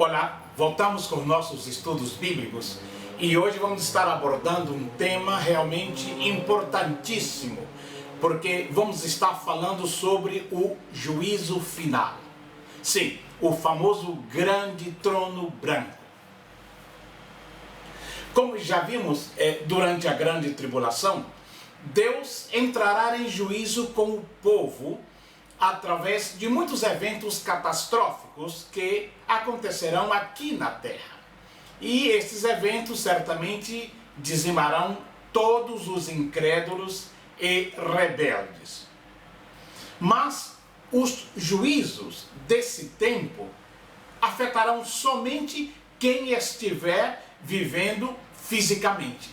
Olá, voltamos com nossos estudos bíblicos e hoje vamos estar abordando um tema realmente importantíssimo, porque vamos estar falando sobre o juízo final. Sim, o famoso grande trono branco. Como já vimos durante a grande tribulação, Deus entrará em juízo com o povo através de muitos eventos catastróficos que acontecerão aqui na Terra. E esses eventos certamente dizimarão todos os incrédulos e rebeldes. Mas os juízos desse tempo afetarão somente quem estiver vivendo fisicamente.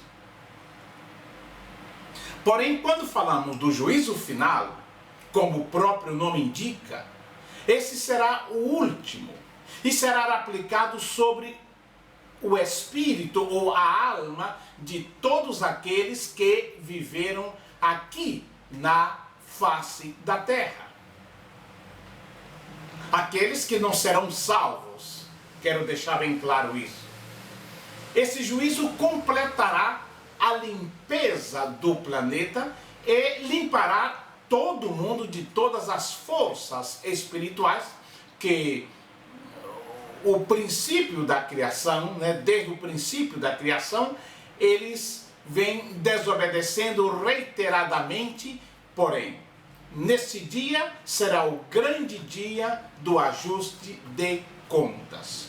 Porém, quando falamos do juízo final, como o próprio nome indica, esse será o último e será aplicado sobre o espírito ou a alma de todos aqueles que viveram aqui na face da terra. Aqueles que não serão salvos, quero deixar bem claro isso. Esse juízo completará a limpeza do planeta e limpará todo mundo de todas as forças espirituais que o princípio da criação, desde o princípio da criação, eles vêm desobedecendo reiteradamente, porém, nesse dia será o grande dia do ajuste de contas.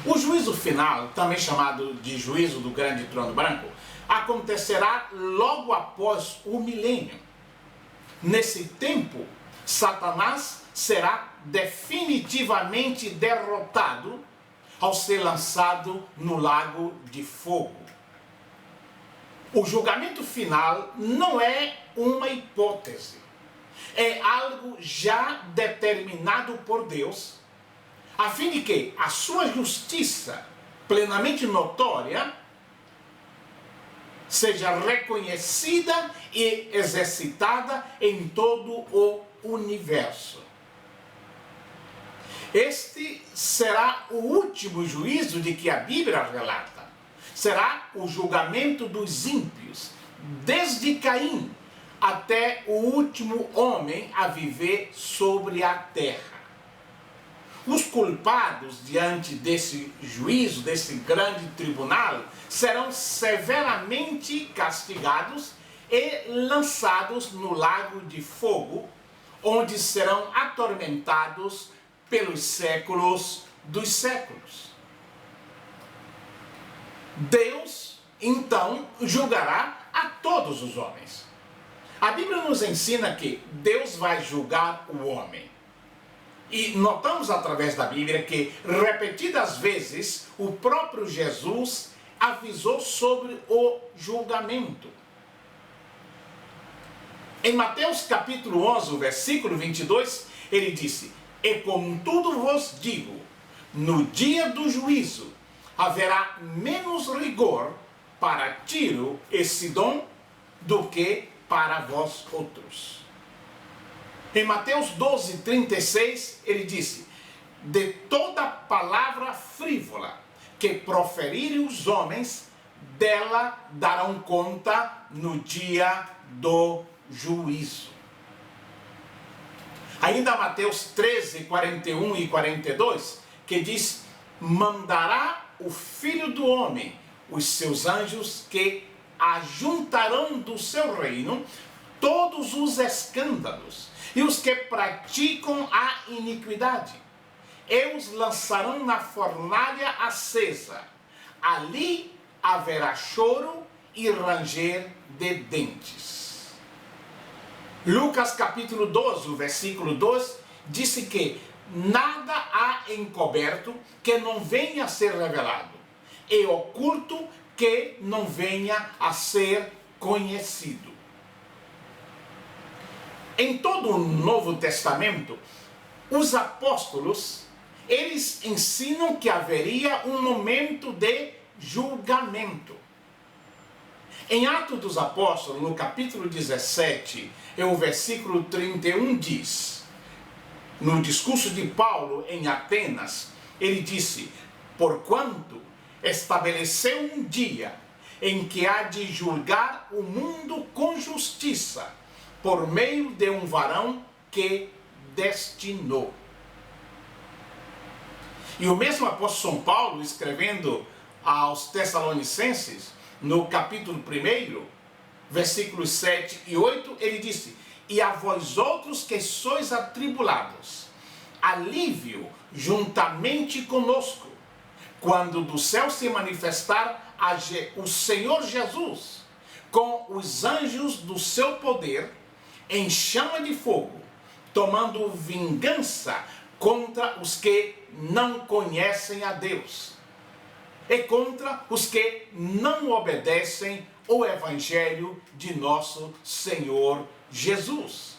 O juízo final, também chamado de juízo do grande trono branco, acontecerá logo após o milênio. Nesse tempo, Satanás será definitivamente derrotado ao ser lançado no lago de fogo. O julgamento final não é uma hipótese, é algo já determinado por Deus, a fim de que a sua justiça plenamente notória seja reconhecida e exercitada em todo o universo. Este será o último juízo de que a Bíblia relata. Será o julgamento dos ímpios, desde Caim até o último homem a viver sobre a terra. Os culpados diante desse juízo, desse grande tribunal, serão severamente castigados e lançados no lago de fogo, onde serão atormentados pelos séculos dos séculos. Deus, então, julgará a todos os homens. A Bíblia nos ensina que Deus vai julgar o homem. E notamos através da Bíblia que, repetidas vezes, o próprio Jesus avisou sobre o julgamento. Em Mateus capítulo 11, versículo 22, ele disse: "E contudo vos digo, no dia do juízo haverá menos rigor para Tiro e Sidom do que para vós outros." Em Mateus 12, 36, ele disse: "De toda palavra frívola que proferirem os homens, dela darão conta no dia do juízo." Ainda Mateus 13, 41 e 42, que diz: "Mandará o Filho do Homem os seus anjos, que ajuntarão do seu reino todos os escândalos e os que praticam a iniquidade, e os lançarão na fornalha acesa. Ali haverá choro e ranger de dentes." Lucas capítulo 12, versículo 2, disse que nada há encoberto que não venha a ser revelado, e oculto que não venha a ser conhecido. Em todo o Novo Testamento, os apóstolos, eles ensinam que haveria um momento de julgamento. Em Atos dos Apóstolos, no capítulo 17, o versículo 31 diz: no discurso de Paulo em Atenas, ele disse: porquanto estabeleceu um dia em que há de julgar o mundo com justiça, por meio de um varão que destinou. E o mesmo apóstolo São Paulo, escrevendo aos Tessalonicenses, no capítulo 1, versículos 7 e 8, ele disse: e a vós outros que sois atribulados, alívio juntamente conosco, quando do céu se manifestar o Senhor Jesus, com os anjos do seu poder, em chama de fogo, tomando vingança contra os que não conhecem a Deus e contra os que não obedecem o Evangelho de nosso Senhor Jesus.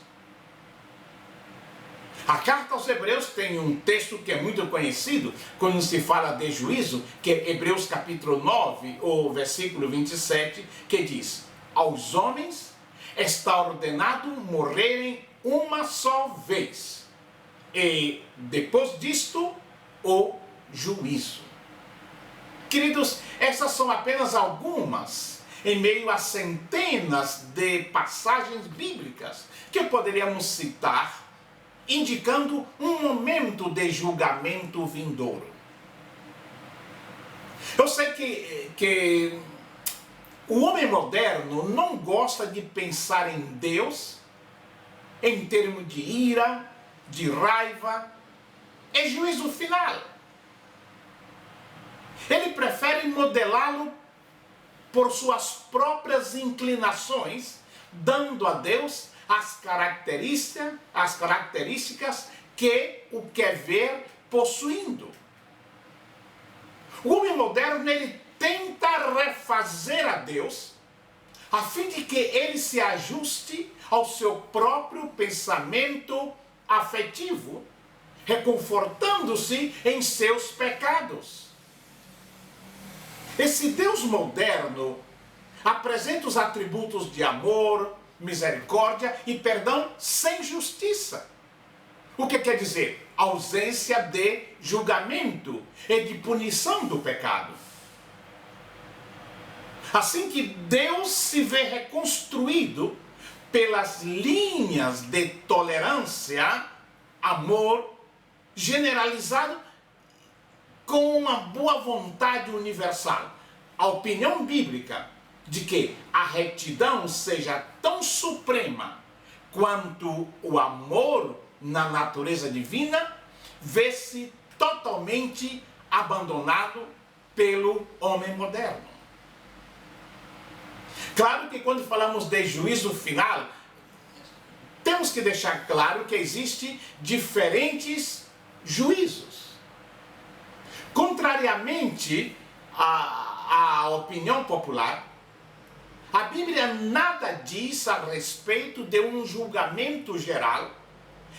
A carta aos Hebreus tem um texto que é muito conhecido quando se fala de juízo, que é Hebreus capítulo 9, o versículo 27, que diz: aos homens está ordenado morrerem uma só vez, e depois disto o juízo. Queridos, essas são apenas algumas em meio a centenas de passagens bíblicas que poderíamos citar, indicando um momento de julgamento vindouro. Eu sei que o homem moderno não gosta de pensar em Deus em termos de ira, de raiva e juízo final. Ele prefere modelá-lo por suas próprias inclinações, dando a Deus as características que o quer ver possuindo. O homem moderno, ele tenta refazer a Deus a fim de que ele se ajuste ao seu próprio pensamento afetivo, reconfortando-se em seus pecados. Esse Deus moderno apresenta os atributos de amor, misericórdia e perdão sem justiça. O que quer dizer? Ausência de julgamento e de punição do pecado. Assim que Deus se vê reconstruído pelas linhas de tolerância, amor generalizado com uma boa vontade universal. A opinião bíblica de que a retidão seja tão suprema quanto o amor na natureza divina, vê-se totalmente abandonado pelo homem moderno. Claro que quando falamos de juízo final, temos que deixar claro que existem diferentes juízos. Contrariamente à opinião popular, a Bíblia nada diz a respeito de um julgamento geral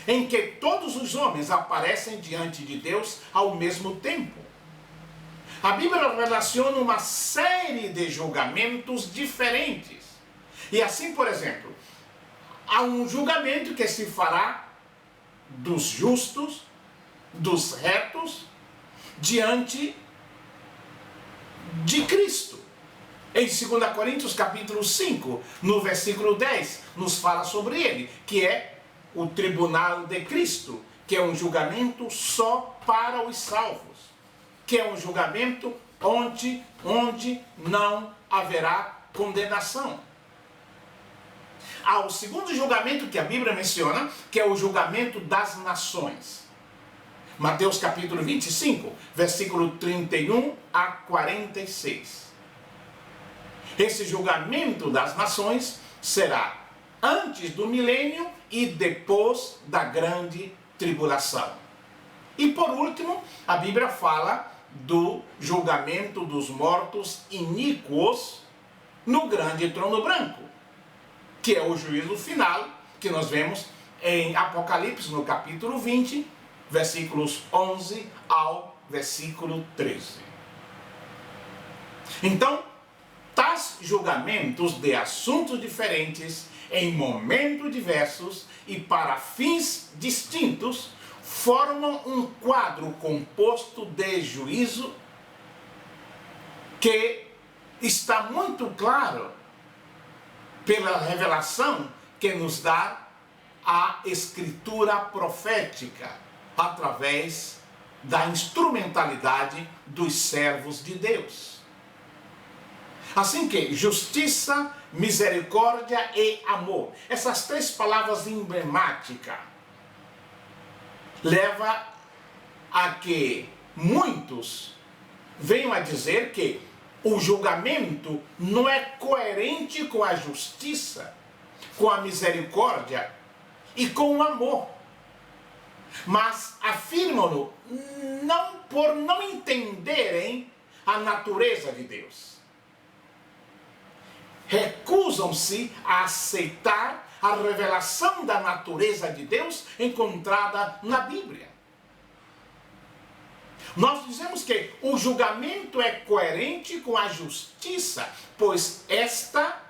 em que todos os homens aparecem diante de Deus ao mesmo tempo. A Bíblia relaciona uma série de julgamentos diferentes. E assim, por exemplo, há um julgamento que se fará dos justos, dos retos, diante de Cristo. Em 2 Coríntios capítulo 5, no versículo 10, nos fala sobre ele, que é o tribunal de Cristo, que é um julgamento só para os salvos, que é um julgamento onde não haverá condenação. Há o segundo julgamento que a Bíblia menciona, que é o julgamento das nações. Mateus capítulo 25, versículo 31 a 46. Esse julgamento das nações será antes do milênio e depois da grande tribulação. E por último, a Bíblia fala do julgamento dos mortos iníquos no grande trono branco, que é o juízo final que nós vemos em Apocalipse, no capítulo 20, versículos 11 ao versículo 13. Então, tais julgamentos de assuntos diferentes, em momentos diversos e para fins distintos, formam um quadro composto de juízo que está muito claro pela revelação que nos dá a escritura profética através da instrumentalidade dos servos de Deus. Assim que justiça, misericórdia e amor, essas três palavras emblemáticas, leva a que muitos venham a dizer que o julgamento não é coerente com a justiça, com a misericórdia e com o amor. Mas afirmam-no não por não entenderem a natureza de Deus. Recusam-se a aceitar a revelação da natureza de Deus encontrada na Bíblia. Nós dizemos que o julgamento é coerente com a justiça, pois esta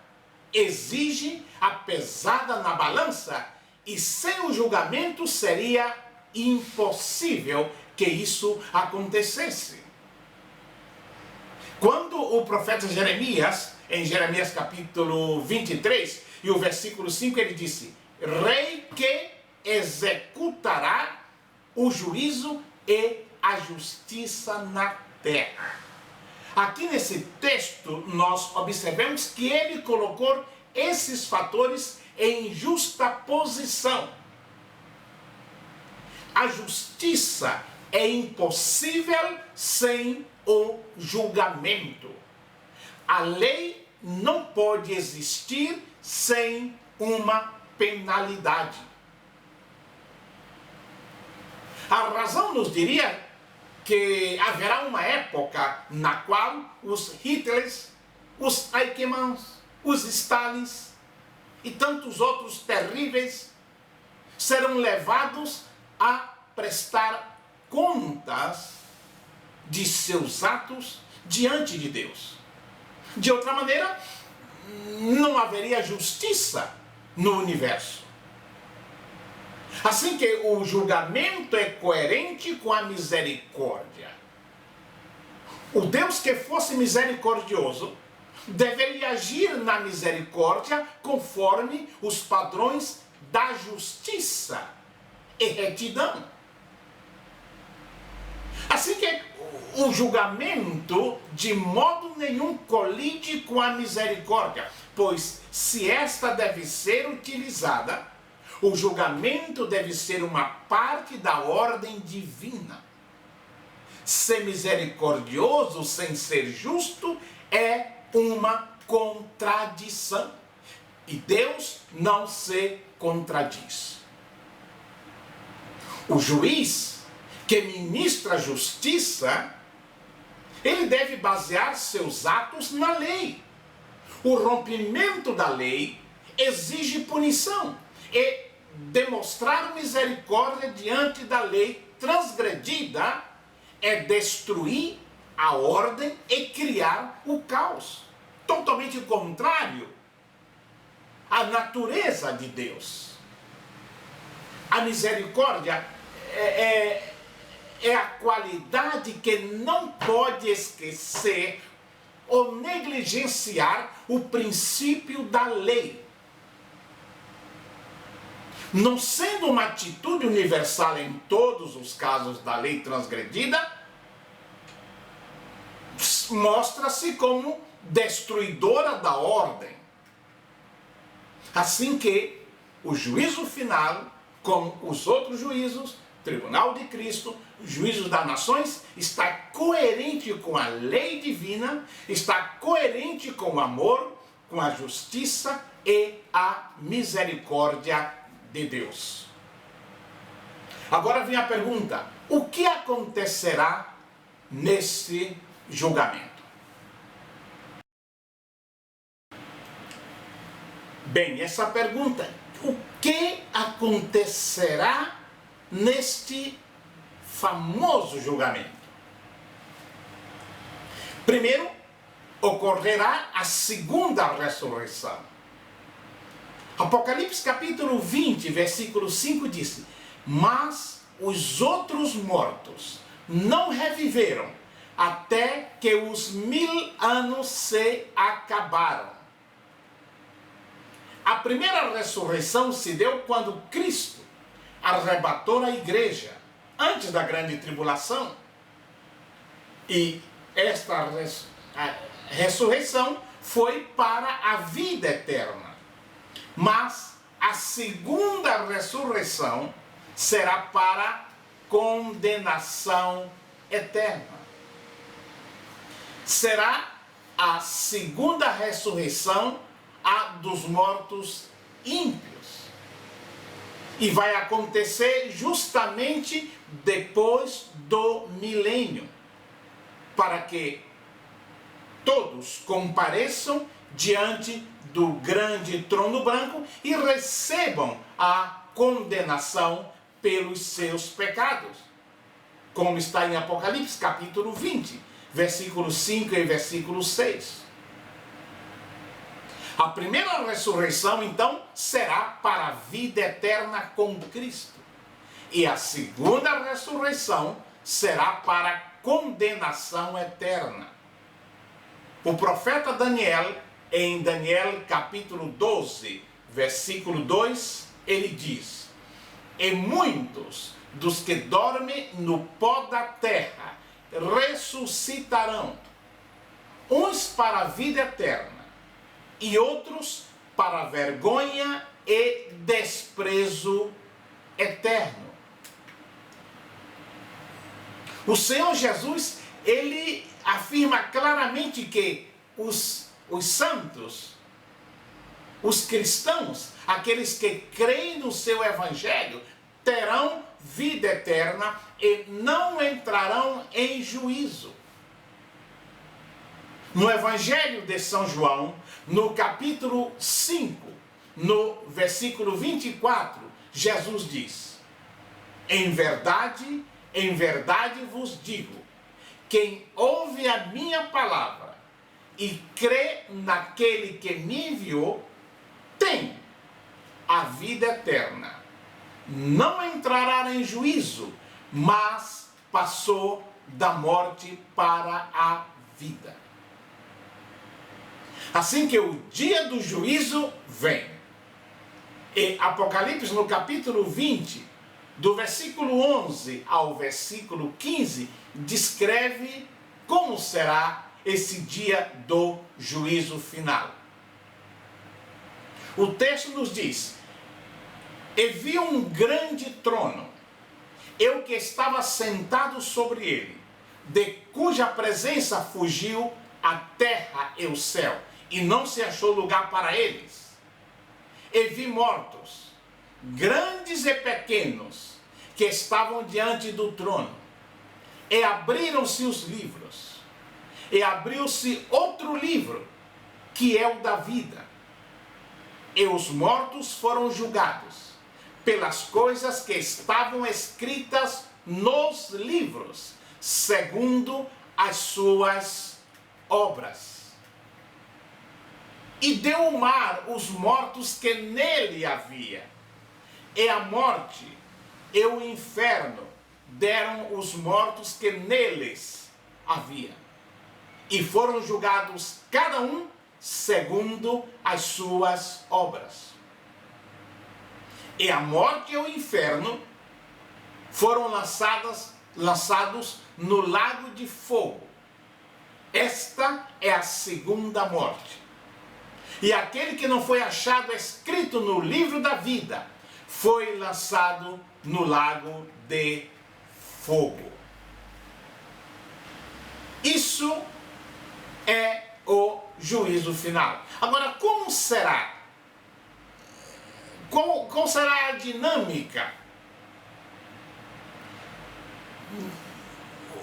exige a pesada na balança, e sem o julgamento seria impossível que isso acontecesse. Quando o profeta Jeremias, em Jeremias capítulo 23, e o versículo 5, ele disse: rei que executará o juízo e a justiça na terra. Aqui nesse texto nós observamos que ele colocou esses fatores em justa posição. A justiça é impossível sem o julgamento. A lei não pode existir sem uma penalidade. A razão nos diria que haverá uma época na qual os Hitlers, os Eichmanns, os Stalins e tantos outros terríveis serão levados a prestar contas de seus atos diante de Deus. De outra maneira, não haveria justiça no universo. Assim que o julgamento é coerente com a misericórdia. O Deus que fosse misericordioso deveria agir na misericórdia conforme os padrões da justiça e retidão. Assim que o julgamento de modo nenhum colide com a misericórdia, pois se esta deve ser utilizada, o julgamento deve ser uma parte da ordem divina. Ser misericordioso sem ser justo é uma contradição. E Deus não se contradiz. O juiz que ministra a justiça, ele deve basear seus atos na lei. O rompimento da lei exige punição e demonstrar misericórdia diante da lei transgredida é destruir a ordem e criar o caos. Totalmente contrário à natureza de Deus. A misericórdia é a qualidade que não pode esquecer ou negligenciar o princípio da lei. Não sendo uma atitude universal em todos os casos da lei transgredida, mostra-se como destruidora da ordem. Assim que o juízo final, como os outros juízos, Tribunal de Cristo, juízos das nações, está coerente com a lei divina, está coerente com o amor, com a justiça e a misericórdia de Deus. Agora vem a pergunta: o que acontecerá nesse julgamento? Bem, essa pergunta, o que acontecerá neste famoso julgamento? Primeiro, ocorrerá a segunda ressurreição. Apocalipse capítulo 20, versículo 5 diz: mas os outros mortos não reviveram até que os 1000 anos se acabaram. A primeira ressurreição se deu quando Cristo arrebatou a igreja antes da grande tribulação. E esta ressurreição foi para a vida eterna. Mas a segunda ressurreição será para condenação eterna. Será a segunda ressurreição, a dos mortos ímpios. E vai acontecer justamente depois do milênio, para que todos compareçam diante do grande trono branco e recebam a condenação pelos seus pecados, como está em Apocalipse capítulo 20, versículo 5 e versículo 6. A primeira ressurreição, então, será para a vida eterna com Cristo. E a segunda ressurreição será para a condenação eterna. O profeta Daniel, em Daniel capítulo 12, versículo 2, ele diz: "E muitos dos que dormem no pó da terra ressuscitarão, uns para a vida eterna, e outros para vergonha e desprezo eterno." O Senhor Jesus, ele afirma claramente que os santos, os cristãos, aqueles que creem no seu evangelho, terão vida eterna e não entrarão em juízo. No Evangelho de São João, no capítulo 5, no versículo 24, Jesus diz: em verdade vos digo, quem ouve a minha palavra e crê naquele que me enviou, tem a vida eterna. Não entrará em juízo, mas passou da morte para a vida. Assim que o dia do juízo vem. E Apocalipse, no capítulo 20, do versículo 11 ao versículo 15, descreve como será esse dia do juízo final. O texto nos diz: "E vi um grande trono, eu que estava sentado sobre ele, de cuja presença fugiu a terra e o céu, e não se achou lugar para eles. E vi mortos, grandes e pequenos, que estavam diante do trono. E abriram-se os livros. E abriu-se outro livro, que é o da vida. E os mortos foram julgados pelas coisas que estavam escritas nos livros, segundo as suas obras. E deu o mar os mortos que nele havia. E a morte e o inferno deram os mortos que neles havia. E foram julgados cada um segundo as suas obras. E a morte e o inferno foram lançados no lago de fogo. Esta é a segunda morte. E aquele que não foi achado escrito no livro da vida foi lançado no lago de fogo. Isso é o juízo final. Agora, como será? Como será a dinâmica?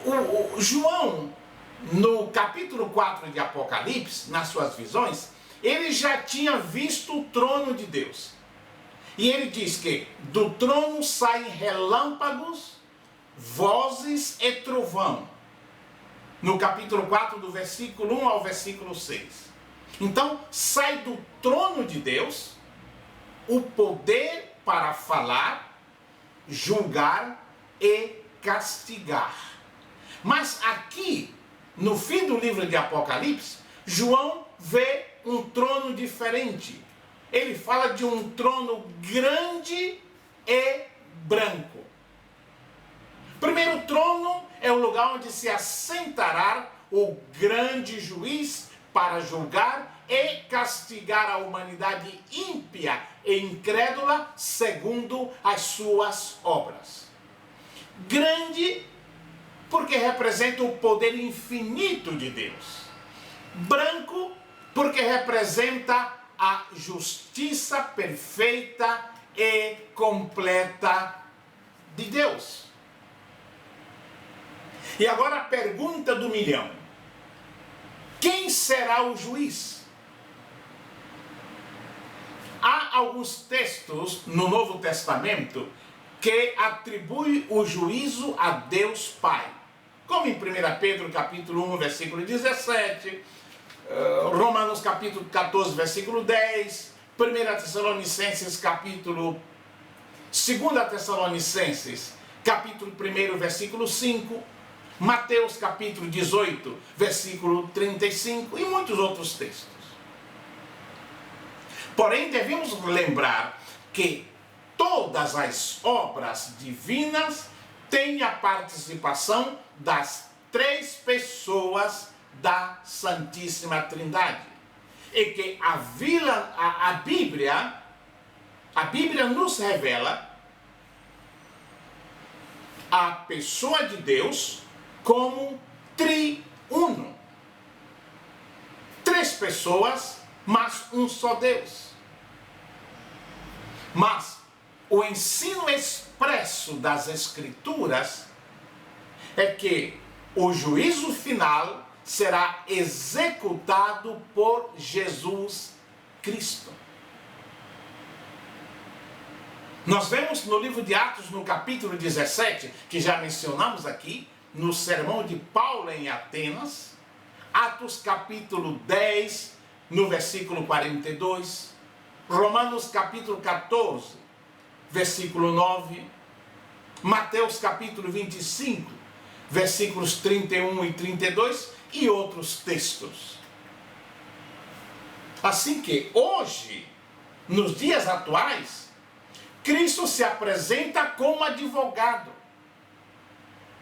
O João, no capítulo 4 de Apocalipse, nas suas visões, ele já tinha visto o trono de Deus. E ele diz que do trono saem relâmpagos, vozes e trovão. No capítulo 4, do versículo 1 ao versículo 6. Então, sai do trono de Deus o poder para falar, julgar e castigar. Mas aqui, no fim do livro de Apocalipse, João vê um trono diferente. Ele fala de um trono grande e branco. Primeiro, trono é o lugar onde se assentará o grande juiz para julgar e castigar a humanidade ímpia e incrédula segundo as suas obras. Grande porque representa o poder infinito de Deus. Branco porque representa a justiça perfeita e completa de Deus. E agora a pergunta do milhão: quem será o juiz? Há alguns textos no Novo Testamento que atribuem o juízo a Deus Pai. Como em 1 Pedro capítulo 1, versículo 17, Romanos capítulo 14, versículo 10, 1 Tessalonicenses capítulo 2 Tessalonicenses capítulo 1, versículo 5, Mateus capítulo 18, versículo 35 e muitos outros textos. Porém, devemos lembrar que todas as obras divinas têm a participação das três pessoas da Santíssima Trindade. E que a Bíblia nos revela a pessoa de Deus como triuno. Três pessoas, mas um só Deus. Mas o ensino expresso das Escrituras é que o juízo final será executado por Jesus Cristo. Nós vemos no livro de Atos, no capítulo 17, que já mencionamos aqui, no sermão de Paulo em Atenas, Atos capítulo 10, no versículo 42, Romanos capítulo 14, versículo 9, Mateus capítulo 25, versículos 31 e 32 e outros textos. Assim que hoje, nos dias atuais, Cristo se apresenta como advogado.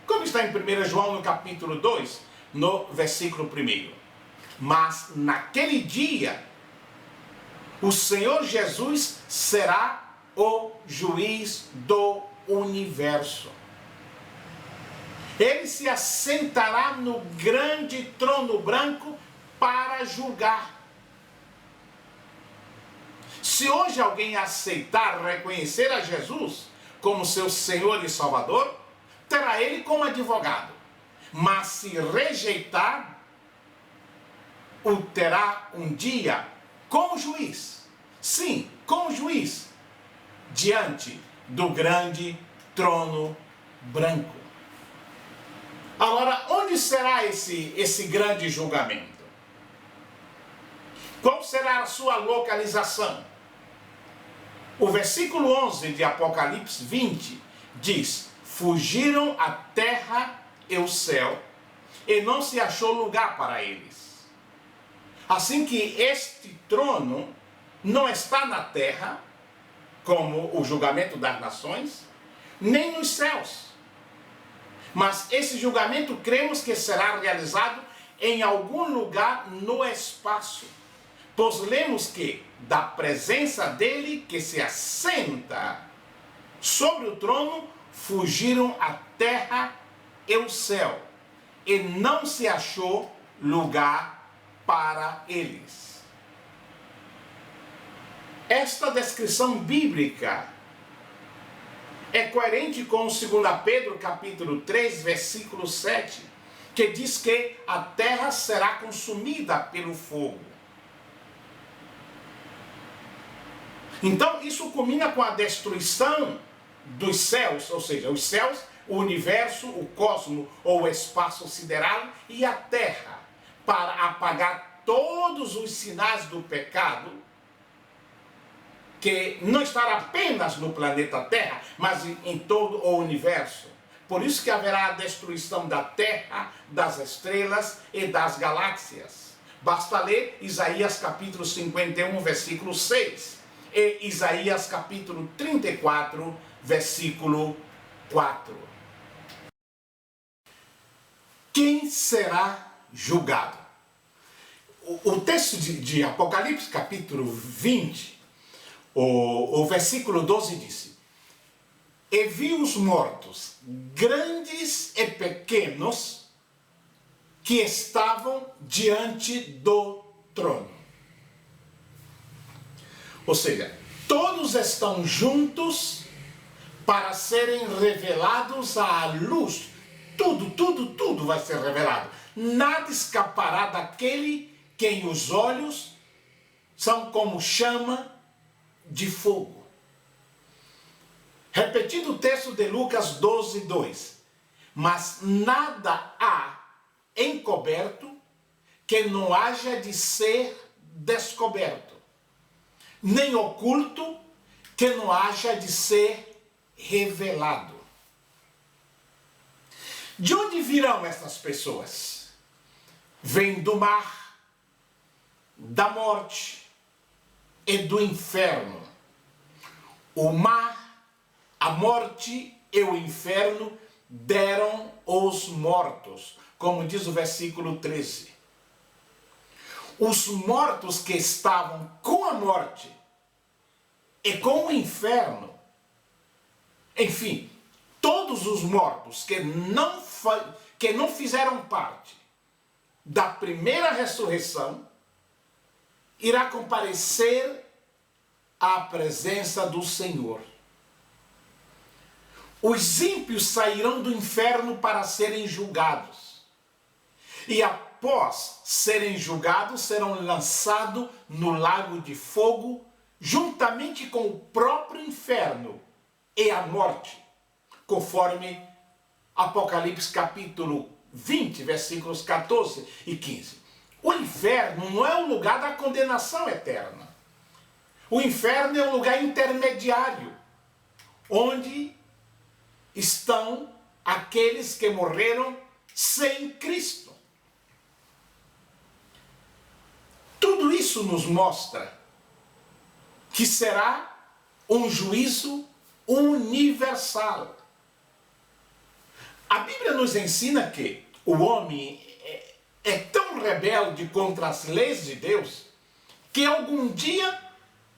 Como está em 1 João no capítulo 2, no versículo 1. Mas naquele dia, o Senhor Jesus será o juiz do universo. Ele se assentará no grande trono branco para julgar. Se hoje alguém aceitar reconhecer a Jesus como seu Senhor e Salvador, terá ele como advogado. Mas se rejeitar, o terá um dia como juiz. Sim, como juiz, diante do grande trono branco. Agora, onde será esse grande julgamento? Qual será a sua localização? O versículo 11 de Apocalipse 20 diz: fugiram a terra e o céu, e não se achou lugar para eles. Assim que este trono não está na terra, como o julgamento das nações, nem nos céus. Mas esse julgamento cremos que será realizado em algum lugar no espaço. Pois lemos que da presença dele que se assenta sobre o trono, fugiram a terra e o céu, e não se achou lugar para eles. Esta descrição bíblica é coerente com 2 Pedro capítulo 3, versículo 7, que diz que a terra será consumida pelo fogo. Então isso culmina com a destruição dos céus, ou seja, os céus, o universo, o cosmos ou o espaço sideral e a terra, para apagar todos os sinais do pecado, que não estará apenas no planeta Terra, mas em todo o universo, Por isso que haverá a destruição da terra, das estrelas e das galáxias. Basta ler Isaías capítulo 51, versículo 6 e Isaías capítulo 34, versículo 4. Quem será julgado? O texto de Apocalipse capítulo 20, o versículo 12 diz: E vi os mortos, grandes e pequenos, que estavam diante do trono. Ou seja, todos estão juntos para serem revelados à luz. Tudo vai ser revelado. Nada escapará daquele quem os olhos são como chama de fogo. Repetindo o texto de Lucas 12, 2. Mas nada há encoberto que não haja de ser descoberto, nem oculto que não haja de ser revelado. De onde virão essas pessoas? Vêm do mar, da morte e do inferno. O mar, a morte e o inferno deram os mortos, como diz o versículo 13. Os mortos que estavam com a morte e com o inferno, enfim, todos os mortos que não fizeram parte da primeira ressurreição, irá comparecer à presença do Senhor. Os ímpios sairão do inferno para serem julgados. E após serem julgados, serão lançados no lago de fogo, juntamente com o próprio inferno e a morte, conforme Apocalipse capítulo 20, versículos 14 e 15. O inferno não é o lugar da condenação eterna. O inferno é um lugar intermediário, onde estão aqueles que morreram sem Cristo. Tudo isso nos mostra que será um juízo universal. A Bíblia nos ensina que o homem é tão rebelde contra as leis de Deus que algum dia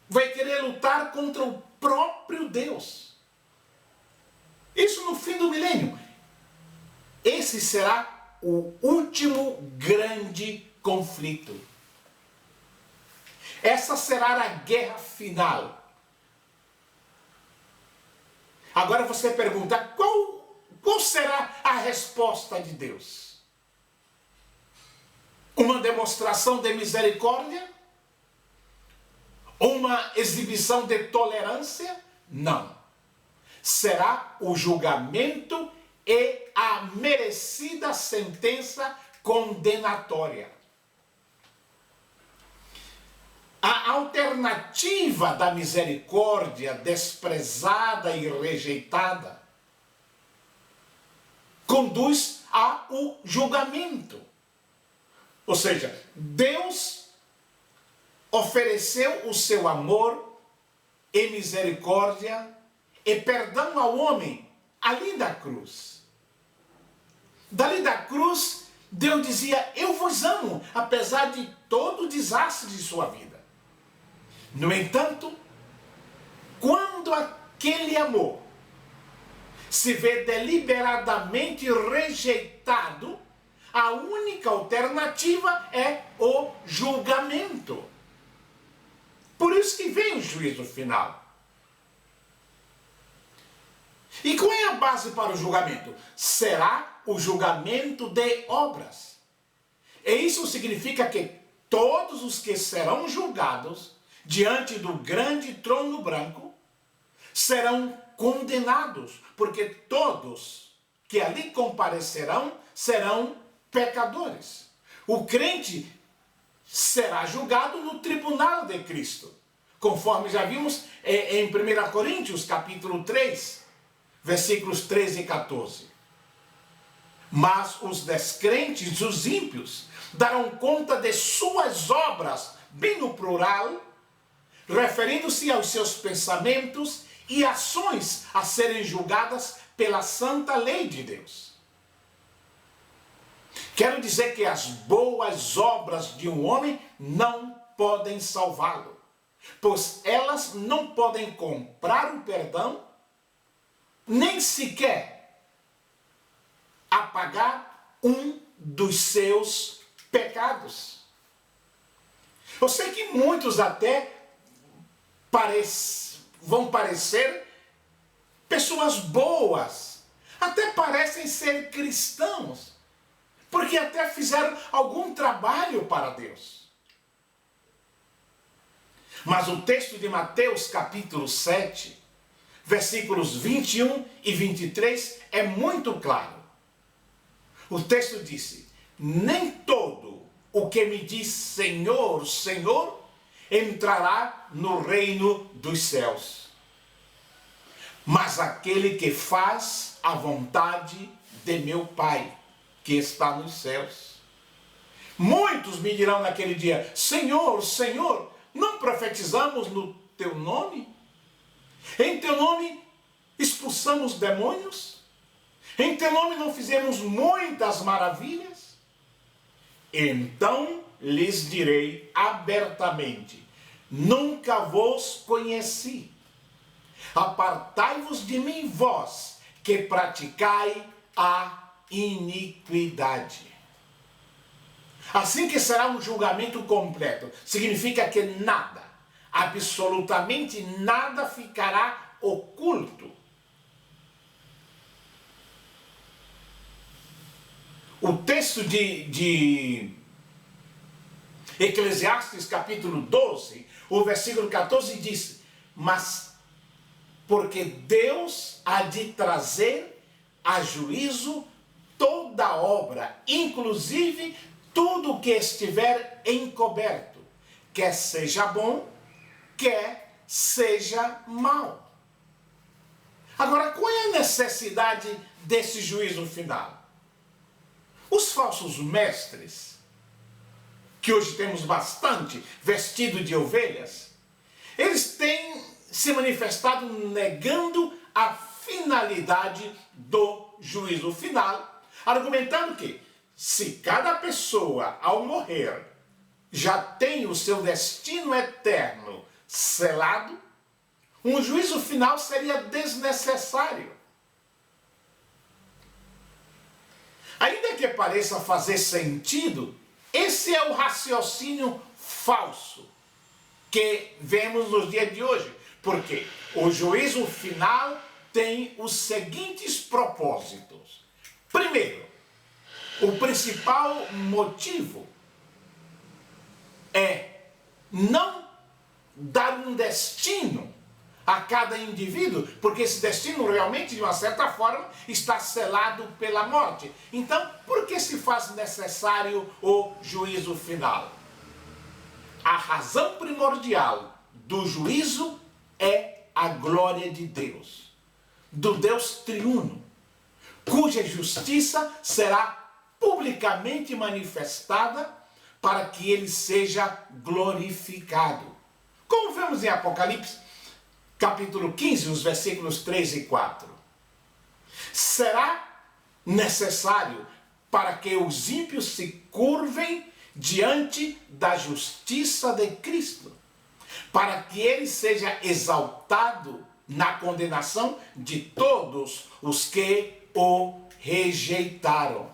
vai querer lutar contra o próprio Deus. Isso no fim do milênio. Esse será o último grande conflito. Essa será a guerra final. Agora você pergunta, qual será a resposta de Deus? Uma demonstração de misericórdia? Uma exibição de tolerância? Não. Será o julgamento e a merecida sentença condenatória. A alternativa da misericórdia desprezada e rejeitada conduz ao julgamento. Ou seja, Deus ofereceu o seu amor e misericórdia e perdão ao homem ali da cruz. Dali da cruz, Deus dizia, eu vos amo, apesar de todo o desastre de sua vida. No entanto, quando aquele amor se vê deliberadamente rejeitado, a única alternativa é o julgamento. Por isso que vem o juízo final. E qual é a base para o julgamento? Será o julgamento de obras. E isso significa que todos os que serão julgados diante do grande trono branco serão condenados, porque todos que ali comparecerão serão pecadores. O crente será julgado no tribunal de Cristo, conforme já vimos em 1 Coríntios capítulo 3, versículos 13 e 14. Mas os descrentes, os ímpios, darão conta de suas obras, bem no plural, referindo-se aos seus pensamentos e ações a serem julgadas pela santa lei de Deus. Quero dizer que as boas obras de um homem não podem salvá-lo, pois elas não podem comprar o perdão, nem sequer apagar um dos seus pecados. Eu sei que muitos até vão parecer pessoas boas, até parecem ser cristãos, porque até fizeram algum trabalho para Deus. Mas o texto de Mateus capítulo 7, versículos 21 e 23 é muito claro. O texto disse: nem todo o que me diz Senhor, Senhor, entrará no reino dos céus, mas aquele que faz a vontade de meu Pai, que está nos céus. Muitos me dirão naquele dia: Senhor, Senhor, não profetizamos no teu nome? Em teu nome expulsamos demônios? Em teu nome não fizemos muitas maravilhas? Então lhes direi abertamente: nunca vos conheci. Apartai-vos de mim, vós que praticai a iniquidade. Assim que será um julgamento completo, significa que nada, absolutamente nada ficará oculto. O texto de Eclesiastes capítulo 12, o versículo 14 diz: mas porque Deus há de trazer a juízo toda obra, inclusive tudo que estiver encoberto, quer seja bom, quer seja mal. Agora, qual é a necessidade desse juízo final? Os falsos mestres, que hoje temos bastante, vestido de ovelhas, eles têm se manifestado negando a finalidade do juízo final, argumentando que se cada pessoa ao morrer já tem o seu destino eterno selado, um juízo final seria desnecessário. Ainda que pareça fazer sentido, esse é o raciocínio falso que vemos nos dias de hoje. Porque o juízo final tem os seguintes propósitos. Primeiro, o principal motivo é não dar um destino a cada indivíduo, porque esse destino realmente, de uma certa forma, está selado pela morte. Então, por que se faz necessário o juízo final? A razão primordial do juízo é a glória de Deus, do Deus triuno, cuja justiça será publicamente manifestada para que ele seja glorificado. Como vemos em Apocalipse, capítulo 15, os versículos 3 e 4. Será necessário para que os ímpios se curvem diante da justiça de Cristo, para que ele seja exaltado na condenação de todos os que o rejeitaram.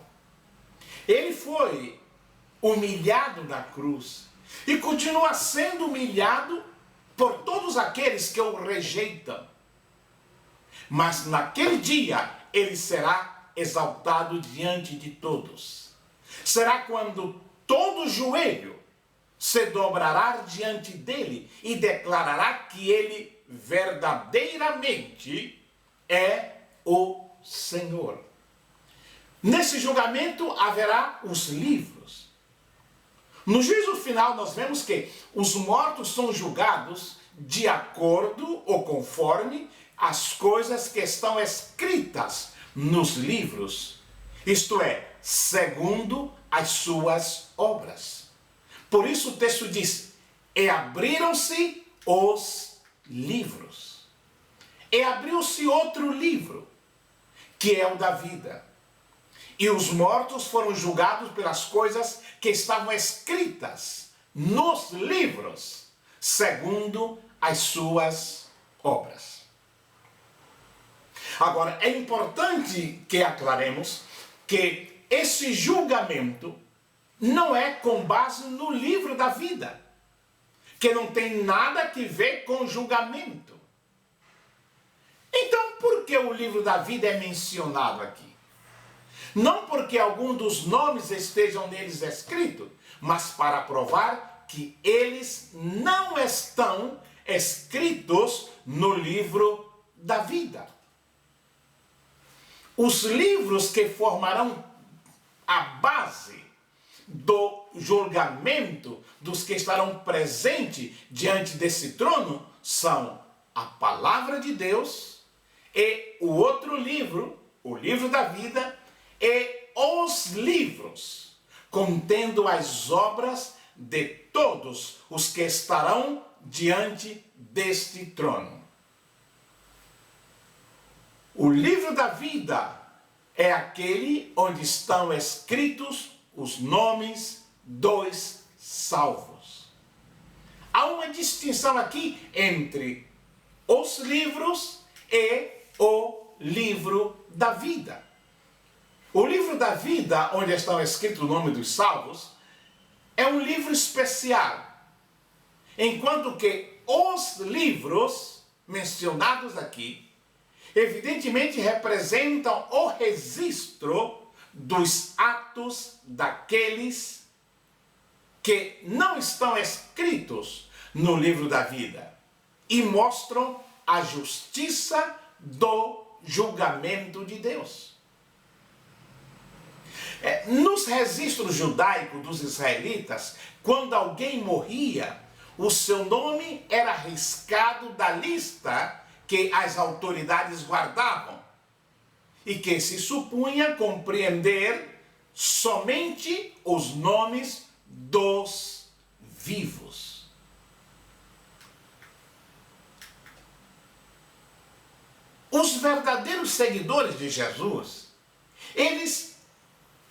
Ele foi humilhado na cruz e continua sendo humilhado por todos aqueles que o rejeitam. Mas naquele dia ele será exaltado diante de todos. Será quando todo joelho se dobrará diante dele e declarará que ele verdadeiramente é o Senhor. Nesse julgamento haverá os livros. No juízo final nós vemos que os mortos são julgados de acordo ou conforme as coisas que estão escritas nos livros. Isto é, segundo as suas obras. Por isso o texto diz, e abriram-se os livros. E abriu-se outro livro, que é o da vida. E os mortos foram julgados pelas coisas que estavam escritas nos livros, segundo as suas obras. Agora, é importante que aclaremos que esse julgamento não é com base no livro da vida, que não tem nada a ver com julgamento. Então, por que o livro da vida é mencionado aqui? Não porque algum dos nomes estejam neles escritos, mas para provar que eles não estão escritos no livro da vida. Os livros que formarão a base do julgamento dos que estarão presentes diante desse trono são a palavra de Deus e o outro livro, o livro da vida, e os livros contendo as obras de todos os que estarão diante deste trono. O livro da vida é aquele onde estão escritos os nomes dos salvos. Há uma distinção aqui entre os livros e o livro da vida. O livro da vida, onde estão escritos o nome dos salvos, é um livro especial, enquanto que os livros mencionados aqui evidentemente representam o registro dos atos daqueles que não estão escritos no livro da vida e mostram a justiça do julgamento de Deus. Nos registros judaicos dos israelitas, quando alguém morria, o seu nome era riscado da lista que as autoridades guardavam e que se supunha compreender somente os nomes dos vivos. Os verdadeiros seguidores de Jesus, eles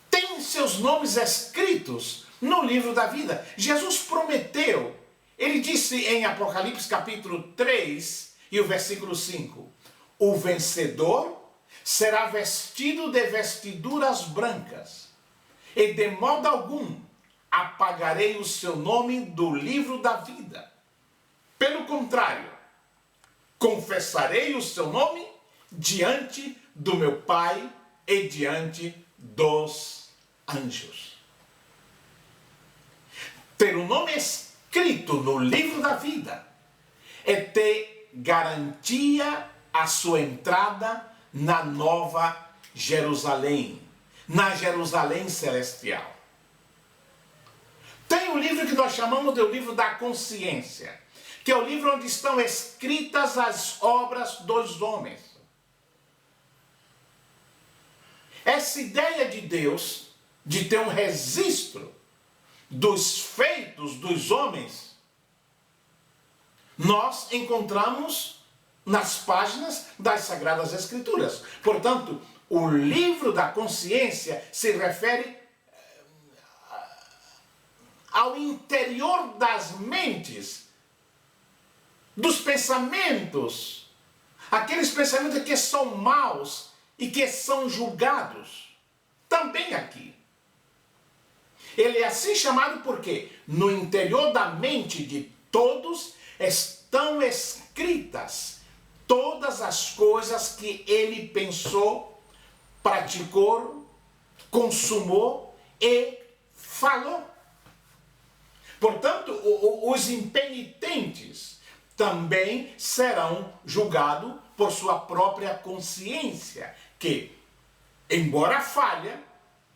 têm seus nomes escritos no livro da vida. Jesus prometeu, ele disse em Apocalipse capítulo 3, e o versículo 5, o vencedor será vestido de vestiduras brancas, e de modo algum apagarei o seu nome do livro da vida. Pelo contrário, confessarei o seu nome diante do meu Pai e diante dos anjos. Ter o nome escrito no livro da vida é ter garantia a sua entrada na Nova Jerusalém, na Jerusalém celestial. Tem o livro que nós chamamos de o livro da consciência, que é o livro onde estão escritas as obras dos homens. Essa ideia de Deus, de ter um registro dos feitos dos homens, nós encontramos nas páginas das Sagradas Escrituras. Portanto, o livro da consciência se refere ao interior das mentes, dos pensamentos, aqueles pensamentos que são maus e que são julgados, também aqui. Ele é assim chamado porque no interior da mente de todos estão escritas todas as coisas que ele pensou, praticou, consumou e falou. Portanto, os impenitentes também serão julgados por sua própria consciência, que, embora falha,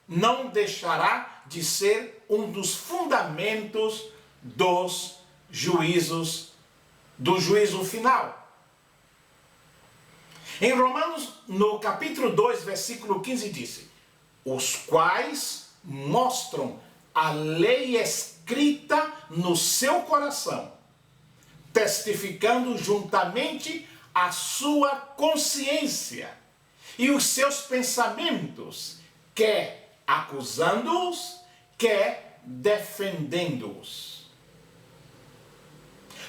não deixará de ser um dos fundamentos dos juízos, do juízo final. Em Romanos, no capítulo 2, versículo 15, disse: os quais mostram a lei escrita no seu coração, testificando juntamente a sua consciência e os seus pensamentos, quer acusando-os, quer defendendo-os.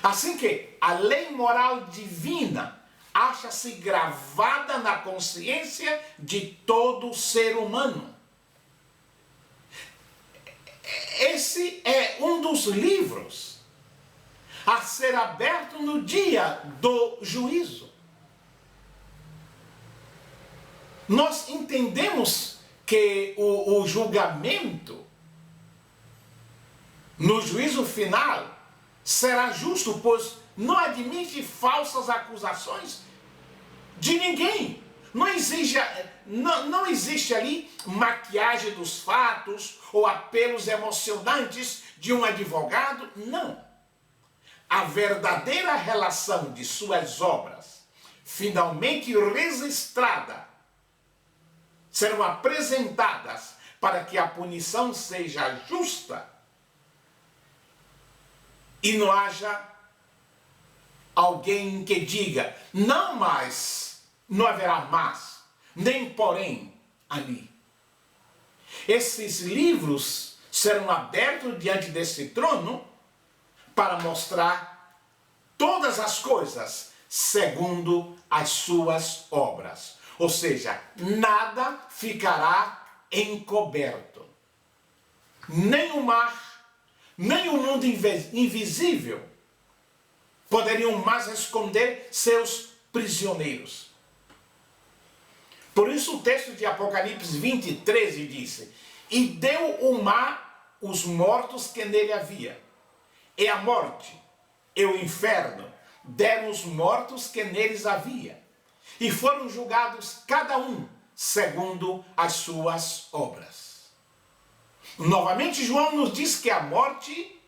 Assim que a lei moral divina acha-se gravada na consciência de todo ser humano. Esse é um dos livros a ser aberto no dia do juízo. Nós entendemos que o julgamento no juízo final será justo, pois não admite falsas acusações de ninguém. Não existe ali maquiagem dos fatos ou apelos emocionantes de um advogado. Não. A verdadeira relação de suas obras, finalmente registrada, serão apresentadas para que a punição seja justa e não haja alguém que diga, não mais, não haverá mais, nem porém ali. Esses livros serão abertos diante desse trono para mostrar todas as coisas segundo as suas obras. Ou seja, nada ficará encoberto. Nem o mar, nem o mundo invisível poderiam mais esconder seus prisioneiros. Por isso o texto de Apocalipse 20:13 disse: e deu o mar os mortos que nele havia, e a morte, e o inferno deram os mortos que neles havia, e foram julgados cada um segundo as suas obras. Novamente João nos diz que a morte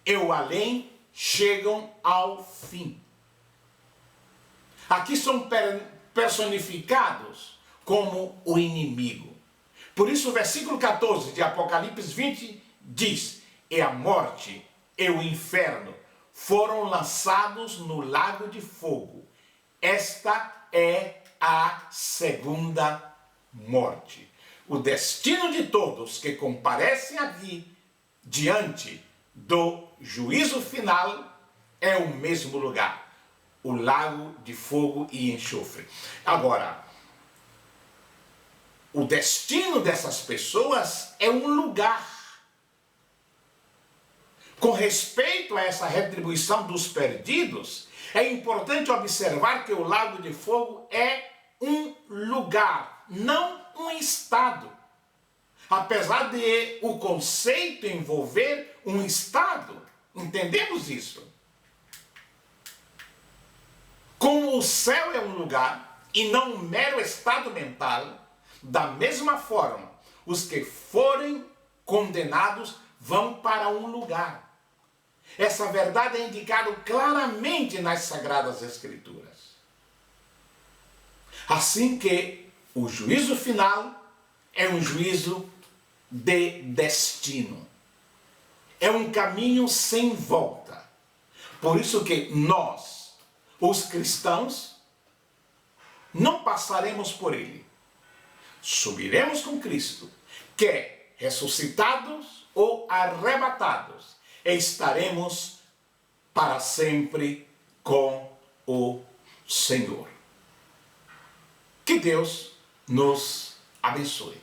e o além chegam ao fim. Aqui são personificados como o inimigo. Por isso o versículo 14 de Apocalipse 20 diz: e a morte e o inferno foram lançados no lago de fogo. Esta é a segunda morte. O destino de todos que comparecem aqui diante do juízo final é o mesmo lugar, o lago de fogo e enxofre. Agora, o destino dessas pessoas é um lugar. Com respeito a essa retribuição dos perdidos, é importante observar que o lago de fogo é um lugar, não um estado. Apesar de o conceito envolver um estado, entendemos isso. Como o céu é um lugar e não um mero estado mental, da mesma forma, os que forem condenados vão para um lugar. Essa verdade é indicada claramente nas Sagradas Escrituras. Assim que o juízo final é um juízo de destino. É um caminho sem volta. Por isso que nós, os cristãos, não passaremos por ele. Subiremos com Cristo, quer ressuscitados ou arrebatados, e estaremos para sempre com o Senhor. Que Deus nos abençoe.